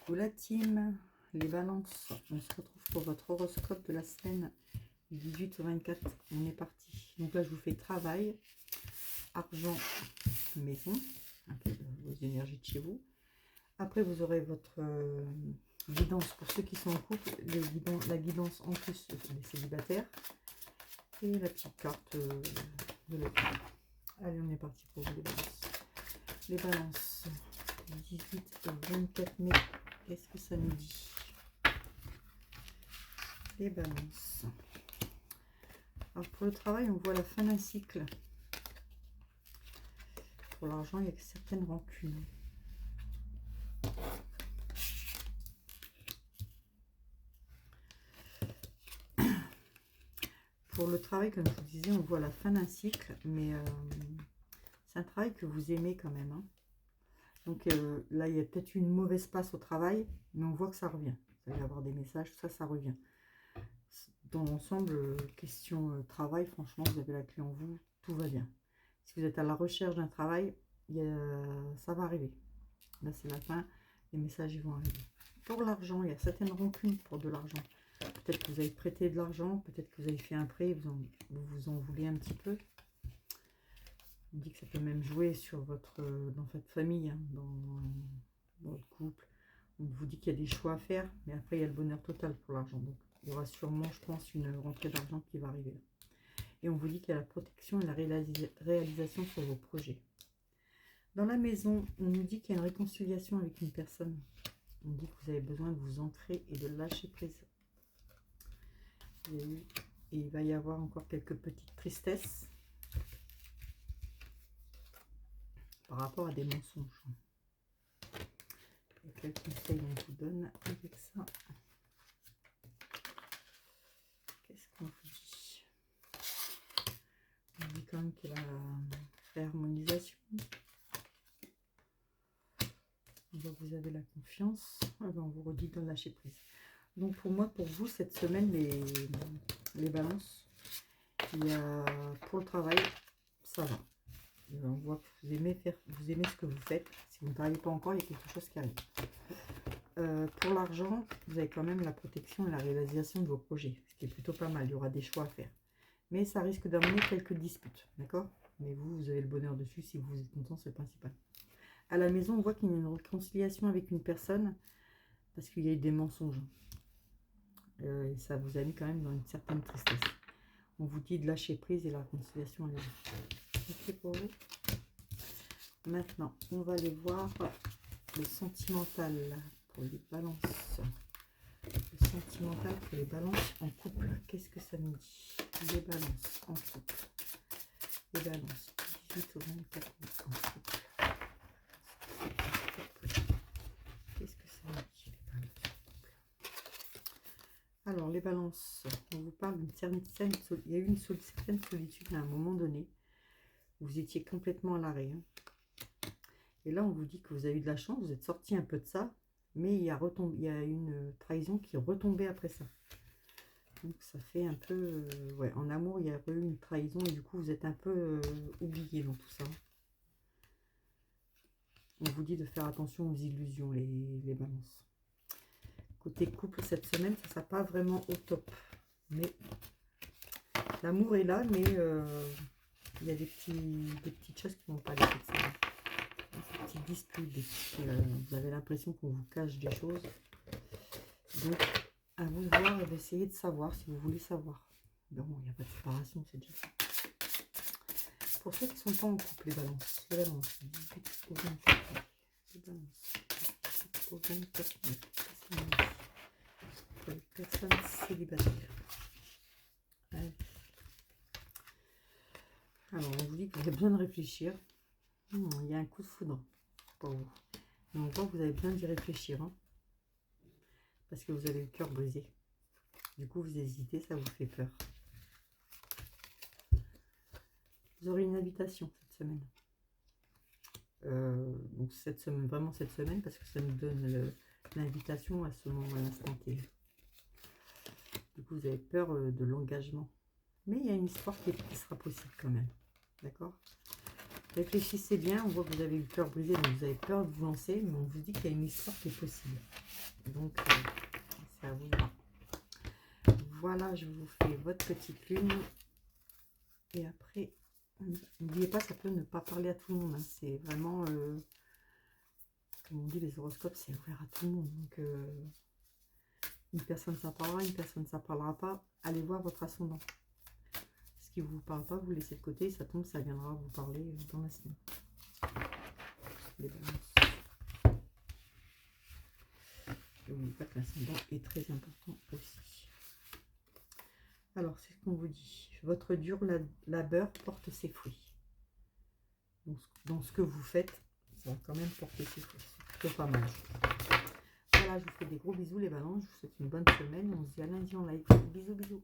Coucou la team, les balances, on se retrouve pour votre horoscope de la semaine du 18 au 24, on est parti. Donc là je vous fais travail, argent, maison, un peu vos énergies de chez vous. Après vous aurez votre guidance pour ceux qui sont en couple, la guidance en plus des célibataires et la petite carte de l'autre. Allez on est parti pour vous les balances. Les balances, 18 au 24 mai. Qu'est-ce que ça nous dit? Les balances. Alors pour le travail, on voit la fin d'un cycle. Pour l'argent, il y a certaines rancunes. Pour le travail, comme je vous disais, on voit la fin d'un cycle, mais c'est un travail que vous aimez quand même. Hein. Donc là, il y a peut-être une mauvaise passe au travail, mais on voit que ça revient. Vous allez avoir des messages, tout ça, ça revient. Dans l'ensemble, question travail, franchement, vous avez la clé en vous, tout va bien. Si vous êtes à la recherche d'un travail, ça va arriver. Là, c'est la fin, les messages ils vont arriver. Pour l'argent, il y a certaines rancunes pour de l'argent. Peut-être que vous avez prêté de l'argent, peut-être que vous avez fait un prêt, vous en voulez un petit peu. On dit que ça peut même jouer sur dans votre famille, hein, dans votre couple. On vous dit qu'il y a des choix à faire, mais après il y a le bonheur total pour l'argent. Donc il y aura sûrement, je pense, une rentrée d'argent qui va arriver là. Et on vous dit qu'il y a la protection et la réalisation sur vos projets. Dans la maison, on nous dit qu'il y a une réconciliation avec une personne. On dit que vous avez besoin de vous ancrer et de lâcher prise. Et il va y avoir encore quelques petites tristesses par rapport à des mensonges. Et quel conseil on vous donne avec ça? Qu'est-ce qu'on vous dit? On dit quand même qu'il y a la harmonisation. Vous avez la confiance. Alors on vous redit de lâcher prise. Donc pour moi, pour vous, cette semaine, les balances, il y a pour le travail, ça va. On voit que vous aimez ce que vous faites. Si vous ne travaillez pas encore, il y a quelque chose qui arrive. Pour l'argent, vous avez quand même la protection et la réalisation de vos projets, ce qui est plutôt pas mal. Il y aura des choix à faire. Mais ça risque d'amener quelques disputes, d'accord? Mais vous avez le bonheur dessus. Si vous êtes content, c'est le principal. À la maison, on voit qu'il y a une réconciliation avec une personne parce qu'il y a eu des mensonges. Et ça vous a mis quand même dans une certaine tristesse. On vous dit de lâcher prise et la réconciliation elle est ok pour vous. Maintenant, on va aller voir le sentimental pour les balances. Le sentimental pour les balances en couple. Qu'est-ce que ça nous dit? Les balances en couple. Les balances 18 au 24 en couple. Qu'est-ce que ça nous dit les balances en couple? Alors les balances, on vous parle d'une certaine solitude. Il y a eu une certaine solitude à un moment donné. Vous étiez complètement à l'arrêt. Hein. Et là, on vous dit que vous avez eu de la chance, vous êtes sorti un peu de ça, mais il y a une trahison qui est retombée après ça. Donc ça fait un peu... ouais, en amour, il y a eu une trahison et du coup, vous êtes un peu oublié dans tout ça. On vous dit de faire attention aux illusions, les balances. Côté couple, cette semaine, ça ne sera pas vraiment au top. Mais l'amour est là, mais il y a des petites choses qui ne vont pas aller cette semaine. Des petites disputes, vous avez l'impression qu'on vous cache des choses. Donc, à vous de voir et d'essayer de savoir si vous voulez savoir. Bon, il n'y a pas de séparation, c'est déjà ça. Pour ceux qui ne sont pas en couple, les balances, 18 au 24 mai. Les balances, 18 au 24 mai. Pour les personnes célibataires. Allez. Alors, on vous dit que vous avez besoin de réfléchir. Il y a un coup de foudre pour vous. Et on voit que vous avez besoin d'y réfléchir. Hein, parce que vous avez le cœur brisé. Du coup, vous hésitez, ça vous fait peur. Vous aurez une invitation cette semaine. Donc cette semaine, vraiment cette semaine, parce que ça nous donne l'invitation à ce moment, à l'instant T. Du coup, vous avez peur de l'engagement. Mais il y a une histoire qui sera possible quand même. D'accord? Réfléchissez bien, on voit que vous avez eu le cœur brisé, donc vous avez peur de vous lancer, mais on vous dit qu'il y a une histoire qui est possible. Donc, c'est à vous de voir. Voilà, je vous fais votre petite lune. Et après, n'oubliez pas, ça peut ne pas parler à tout le monde. Hein. C'est vraiment, comme on dit, les horoscopes, c'est ouvert à tout le monde. Donc, une personne, ça parlera, une personne, ça parlera pas. Allez voir votre ascendant. Ce qui ne vous parle pas, vous le laissez de côté. Ça tombe, ça viendra vous parler dans la semaine. Les balances. N'oubliez pas que l'ascendant est très important aussi. Alors, c'est ce qu'on vous dit. Votre dur labeur porte ses fruits. Donc, dans ce que vous faites, ça va quand même porter ses fruits. C'est plutôt pas mal. Voilà, je vous fais des gros bisous les balances. Je vous souhaite une bonne semaine. On se dit à lundi en live. Bisous, bisous.